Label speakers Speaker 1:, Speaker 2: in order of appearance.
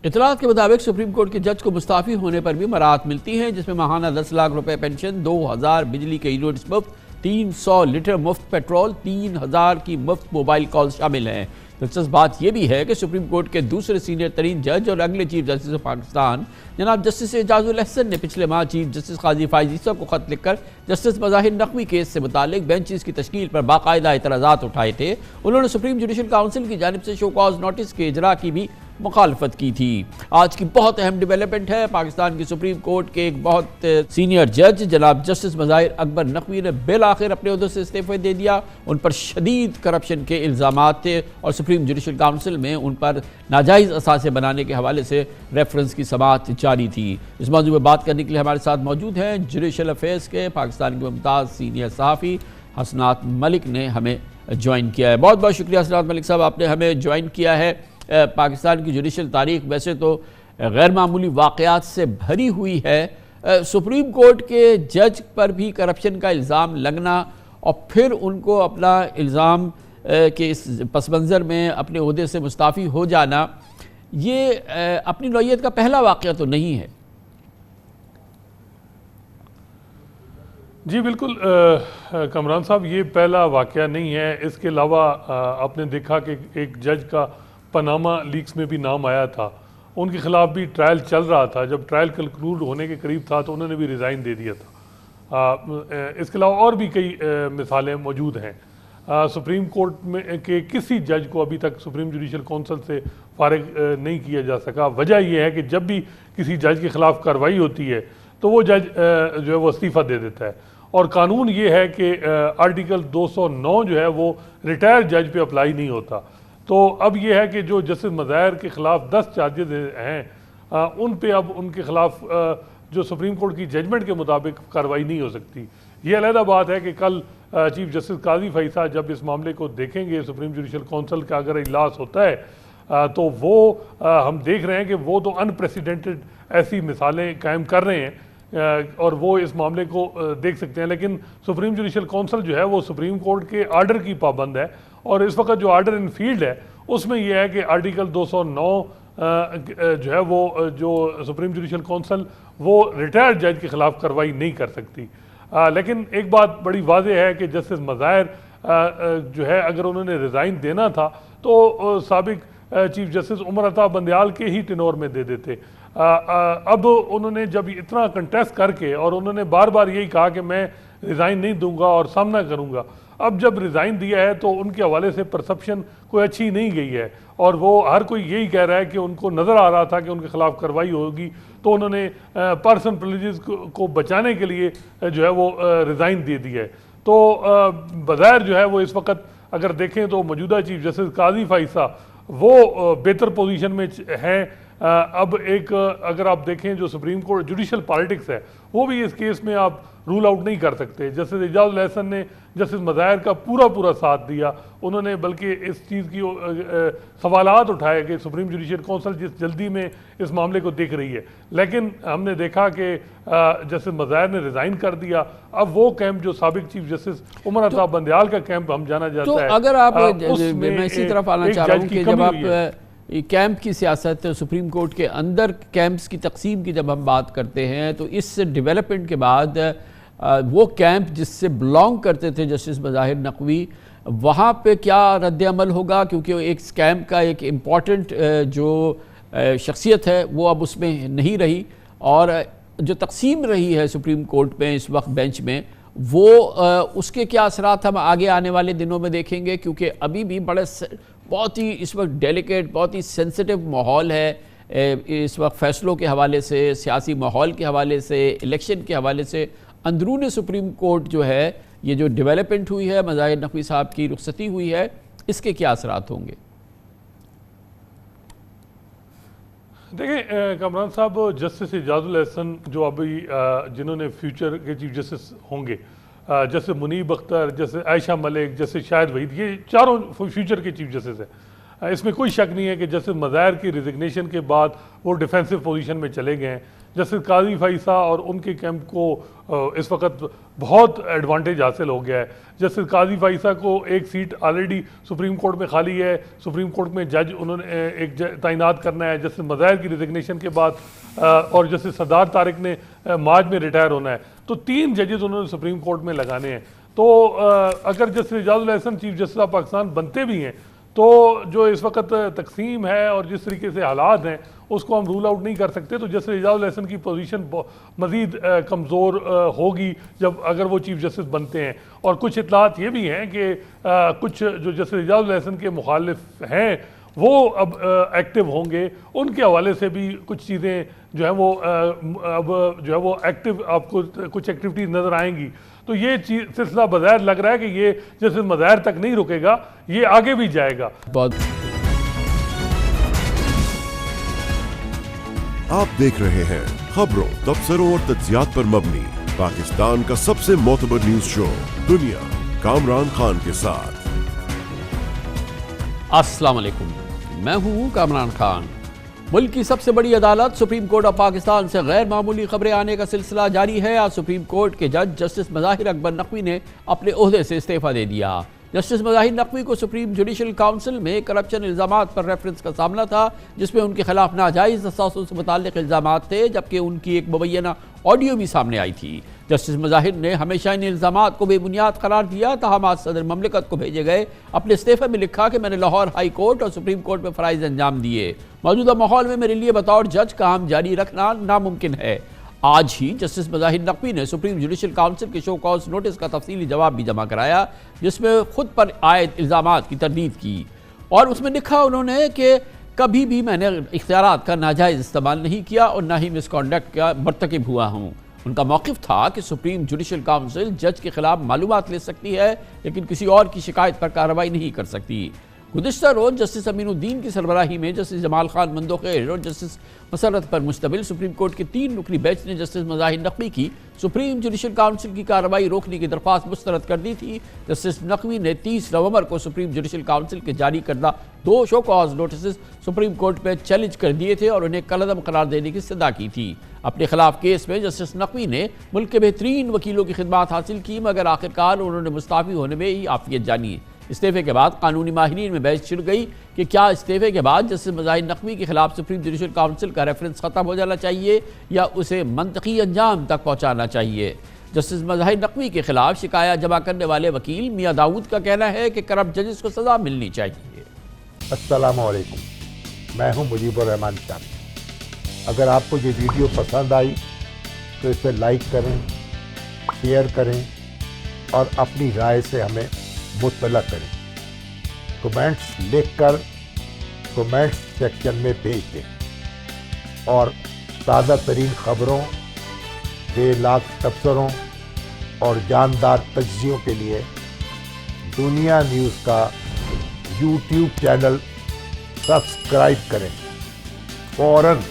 Speaker 1: इतलात के मुताबिक supreme court के जज को मुस्ताफ़ी होने पर भी मराहत मिलती हैं, जिसमें माहाना 10 लाख रुपए पेंशन, 2000 बिजली के यूनिट्स मुफ्त, 300 लीटर मुफ्त पेट्रोल, 3000 की मुफ्त मोबाइल कॉल शामिल हैं। दिलचस्प बात यह भी है कि सुप्रीम कोर्ट के दूसरे सीनियर तरीन जज और अगले चीफ जस्टिस ऑफ पाकिस्तान जनाब जस्टिस एजाजुल अहसन ने पिछले माह चीफ जस्टिस काजी फाइज ईसा को खत लिखकर जस्टिस मज़ाहिर नकवी केस से मुतालिक बेंचेस की तश्कील पर बाकायदा एतराज़ात उठाए थे। उन्होंने सुप्रीम जुडिशल काउंसिल की जानिब से शो कॉज नोटिस के इजरा की भी मुखालफत की थी। आज की बहुत अहम डेवलपमेंट है, पाकिस्तान की सुप्रीम कोर्ट के एक बहुत सीनियर जज जनाब जस्टिस मज़ाहिर अकबर नकवी ने बिल आखिर अपने ओहदे से इस्तीफ़ा दे दिया। उन पर शदीद करप्शन के इल्ज़ामात थे और सुप्रीम जुडिशल काउंसिल में उन पर नाजायज़ असासे बनाने के हवाले से रेफरेंस की समाअत जारी थी। इस मौजूद में बात करने के लिए हमारे साथ मौजूद हैं जुडिशल अफेयर्स के पाकिस्तान के मुमताज़ सीनियर सहाफ़ी हसनात मलिक ने हमें ज्वाइन किया है। बहुत बहुत शुक्रिया हसनात मलिक साहब, आपने हमें ज्वाइन किया है। पाकिस्तान की जुडिशल तारीख वैसे तो गैर मामूली वाक़यात से भरी हुई है। सुप्रीम कोर्ट के जज पर भी करप्शन का इल्ज़ाम लगना और फिर उनको अपना इल्ज़ाम के इस पस मंज़र में अपने ओहदे से मुस्ताफ़ी हो जाना, ये अपनी नौइयत का पहला वाक़या तो नहीं है।
Speaker 2: जी बिल्कुल कमरान साहब, ये पहला वाक़या नहीं है। इसके अलावा आपने देखा कि एक जज का पनामा लीक्स में भी नाम आया था, उनके ख़िलाफ़ भी ट्रायल चल रहा था। जब ट्रायल कंक्लूड होने के करीब था तो उन्होंने भी रिज़ाइन दे दिया था। इसके अलावा और भी कई मिसालें मौजूद हैं। सुप्रीम कोर्ट में के किसी जज को अभी तक सुप्रीम जुडिशल काउंसिल से फारिग नहीं किया जा सका। वजह यह है कि जब भी किसी जज के ख़िलाफ़ कार्रवाई होती है तो वो जज जो है वो इस्तीफ़ा दे देता है। और कानून ये है कि आर्टिकल 209 जो है वो रिटायर्ड जज पे अप्लाई नहीं होता। तो अब ये है कि जो जस्टिस मज़ाहिर के ख़िलाफ़ 10 चार्जेस हैं, उन पे अब उनके ख़िलाफ़ जो सुप्रीम कोर्ट की जजमेंट के मुताबिक कार्रवाई नहीं हो सकती। ये अलहदा बात है कि कल चीफ जस्टिस काजी फैसा जब इस मामले को देखेंगे सुप्रीम जुडिशल काउंसिल का अगर इजलास होता है तो वो हम देख रहे हैं कि वो तो अनप्रेसिडेंटेड ऐसी मिसालें कायम कर रहे हैं और वो इस मामले को देख सकते हैं। लेकिन सुप्रीम जुडिशल काउंसिल जो है वो सुप्रीम कोर्ट के आर्डर की पाबंद है और इस वक्त जो आर्डर इन फील्ड है उसमें यह है कि आर्टिकल 209 जो है वो जो सुप्रीम जुडिशल काउंसिल वो रिटायर्ड जज के ख़िलाफ़ कार्रवाई नहीं कर सकती। लेकिन एक बात बड़ी वाज़ेह है कि जस्टिस मज़ाहिर जो है अगर उन्होंने रिज़ाइन देना था तो साबिक चीफ जस्टिस उमर अता बंदयाल के ही टेनोर में दे देते। अब उन्होंने जब इतना कंटेस्ट करके और उन्होंने बार बार यही कहा कि मैं रिज़ाइन नहीं दूंगा और सामना करूंगा, अब जब रिज़ाइन दिया है तो उनके हवाले से परसेप्शन कोई अच्छी नहीं गई है और वो हर कोई यही कह रहा है कि उनको नज़र आ रहा था कि उनके ख़िलाफ़ कार्रवाई होगी, तो उन्होंने पर्सन प्रिविलेजेस को बचाने के लिए जो है वो रिज़ाइन दे दिया है। तो बज़ाहिर जो है वो इस वक्त अगर देखें तो मौजूदा चीफ जस्टिस काजी फैसा वो बेहतर पोजीशन में हैं। अब एक अगर आप देखें जो सुप्रीम कोर्ट जुडिशल पॉलिटिक्स है वो भी इस केस में आप रूल आउट नहीं कर सकते। जस्टिस एजाजुल अहसन ने जस्टिस मज़ाहिर का पूरा साथ दिया, उन्होंने बल्कि इस चीज़ की सवालात उठाए कि सुप्रीम जुडिशल काउंसिल जिस जल्दी में इस मामले को देख रही है। लेकिन हमने देखा कि जस्टिस मज़ाहिर ने रिज़ाइन कर दिया। अब वो कैंप जो साबिक चीफ जस्टिस उमर अता बंदयाल का कैंप हम जाना जाता है,
Speaker 1: अगर आप मैं इसी तरफ आना चाह रहा हूँ कि जब आप कैंप की सियासत सुप्रीम कोर्ट के अंदर कैंप्स की तकसीम की जब हम बात करते हैं तो इस डेवलपमेंट के बाद वो कैंप जिससे बिलोंग करते थे जस्टिस मज़ाहिर नकवी, वहाँ पे क्या रद्द अमल होगा? क्योंकि एक कैंप का एक इम्पॉर्टेंट जो शख्सियत है वो अब उसमें नहीं रही और जो तकसीम रही है सुप्रीम कोर्ट में इस वक्त बेंच में, वो उसके क्या असरात हम आगे आने वाले दिनों में देखेंगे? क्योंकि अभी भी बहुत ही इस वक्त डेलिकेट, बहुत ही सेंसिटिव माहौल है इस वक्त फ़ैसलों के हवाले से, सियासी माहौल के हवाले से, इलेक्शन के हवाले से। अंदरून सुप्रीम कोर्ट जो है ये जो डेवलपमेंट हुई है, मज़ाहिर नकवी साहब की रुखसती हुई है, इसके क्या असरात होंगे?
Speaker 2: देखिए कमरान साहब, जस्टिस एजाजुल अहसन जो अभी जिन्होंने फ्यूचर के चीफ जस्टिस होंगे, जैसे मुनीब अख्तर, जैसे आयशा मलिक, जैसे शाहिद वहीद, ये चारों फ्यूचर के चीफ जस्टिस हैं। इसमें कोई शक नहीं है कि जस्टिस मज़ाहिर की रिजिग्नेशन के बाद वो डिफेंसिव पोजीशन में चले गए हैं। जस्टिस काजी फैसा और उनके कैंप को इस वक्त बहुत एडवांटेज हासिल हो गया है। जस्टिस काजी फैसा को एक सीट ऑलरेडी सुप्रीम कोर्ट में खाली है, सुप्रीम कोर्ट में जज उन्होंने एक तैनात करना है जस्टिस मज़ाहिर की रिजिग्नेशन के बाद, और जस्टिस सरदार तारिक ने मार्च में रिटायर होना है। तो 3 जजेस उन्होंने सुप्रीम कोर्ट में लगाने हैं। तो अगर justice Ejazul Ahsan chief justice of Pakistan बनते भी हैं तो जो इस वक्त तकसीम है और जिस तरीके से हालात हैं उसको हम रूल आउट नहीं कर सकते। तो जस्टिस एजाजुल एहसन की पोजीशन मज़ीद कमज़ोर होगी जब अगर वो चीफ जस्टिस बनते हैं। और कुछ इतलात ये भी हैं कि कुछ जो जस्टिस एजाजुल एहसन के मुखालिफ हैं वो अब एक्टिव होंगे, उनके हवाले से भी कुछ चीज़ें जो है वो अब जो है वो एक्टिव आपको कुछ एक्टिविटीज़ नज़र आएंगी। तो ये चीज़ सिलसिला बज़ाहिर लग रहा है कि ये जस्टिस मज़ाहिर तक नहीं रुकेगा, ये आगे भी जाएगा।
Speaker 3: आप देख रहे हैं खबरों, तबसरों और तज्जियात पर मबनी पाकिस्तान का सबसे मोतबर न्यूज शो दुनिया, कामरान खान के साथ।
Speaker 1: अस्सलाम वालेकुम, मैं हूं कामरान खान। मुल्क की सबसे बड़ी अदालत सुप्रीम कोर्ट ऑफ पाकिस्तान से गैर मामूली खबरें आने का सिलसिला जारी है। आज सुप्रीम कोर्ट के जज जस्टिस मज़ाहिर अकबर नकवी ने अपने ओहदे से इस्तीफा दे दिया। जस्टिस मज़ाहिर नकवी को सुप्रीम जुडिशल काउंसिल में करप्शन इल्ज़ामात पर रेफरेंस का सामना था, जिसमें उनके खिलाफ नाजायज़ असासों से मुताल्लिक़ इल्ज़ामात थे, जबकि उनकी एक मुबैना ऑडियो भी सामने आई थी। जस्टिस मज़ाहिर ने हमेशा इन इल्ज़ामात को बेबुनियाद करार दिया। ताहम आज सदर ममलिकत को भेजे गए अपने इस्तीफे में लिखा कि मैंने लाहौर हाई कोर्ट और सुप्रीम कोर्ट में फ़राइज़ अंजाम दिए। मौजूदा माहौल में मेरे लिए बतौर जज काम जारी रखना नामुमकिन है। आज ही जस्टिस मज़ाहिर नकवी ने सुप्रीम जुडिशल काउंसिल के शो कॉज नोटिस का तफसीली जवाब भी जमा कराया, जिसमें खुद पर आयद इल्ज़ामात की तरदीद की। और उसमें लिखा उन्होंने कि कभी भी मैंने इख्तियारात का नाजायज़ इस्तेमाल नहीं किया और ना ही मिसकॉन्डक्ट का मर्तकिब हुआ हूँ। उनका मौक़िफ़ था कि सुप्रीम जुडिशल काउंसिल जज के खिलाफ मालूमात ले सकती है, लेकिन किसी और की शिकायत पर कार्रवाई नहीं कर सकती। गुज़िश्ता रोज़ जस्टिस अमीनुद्दीन की सरबराही में जस्टिस जमाल खान मंदोखेर और जस्टिस मसरत पर मुश्तमिल सुप्रीम कोर्ट के 3 रुकनी बेंच ने जस्टिस मज़ाहिर नकवी की सुप्रीम जुडिशल काउंसिल की कार्रवाई रोकने की दरख्वास्त मुस्तरद कर दी थी। जस्टिस नकवी ने 30 नवंबर को सुप्रीम जुडिशल काउंसिल के जारी करदा 2 show cause notice supreme court में चैलेंज कर दिए थे और उन्हें कलअदम करार देने की सदा की थी। अपने खिलाफ केस में जस्टिस नकवी ने मुल्क के बेहतरीन वकीलों की खिदमात हासिल की, मगर आखिरकार उन्होंने मुस्ताफ़ी होने में ही आफियत जानी। इस्तीफे के बाद कानूनी माहिरीन में बहस छिड़ गई कि क्या इस्तीफे के बाद जस्टिस मज़ाहिर नकवी के खिलाफ सुप्रीम जुडिशल काउंसिल का रेफरेंस ख़त्म हो जाना चाहिए या उसे मंतकी अंजाम तक पहुँचाना चाहिए। जस्टिस मज़ाहिर नकवी के खिलाफ शिकायत जमा करने वाले वकील मियाँ दाऊद का कहना है कि करप्ट जजेस को सज़ा मिलनी चाहिए।
Speaker 4: अस्सलाम वालेकुम, मैं हूँ मुजीबुर रहमान शाह। अगर आपको ये वीडियो पसंद आई तो इसे लाइक करें, शेयर करें और अपनी राय से हमें मुत्तला करें। कमेंट्स लिखकर कमेंट्स सेक्शन में भेज दें और ताज़ा तरीन खबरों, बेलाग तबसरों और जानदार तज्जियों के लिए दुनिया न्यूज़ का यूट्यूब चैनल सब्सक्राइब करें। फ़ौरन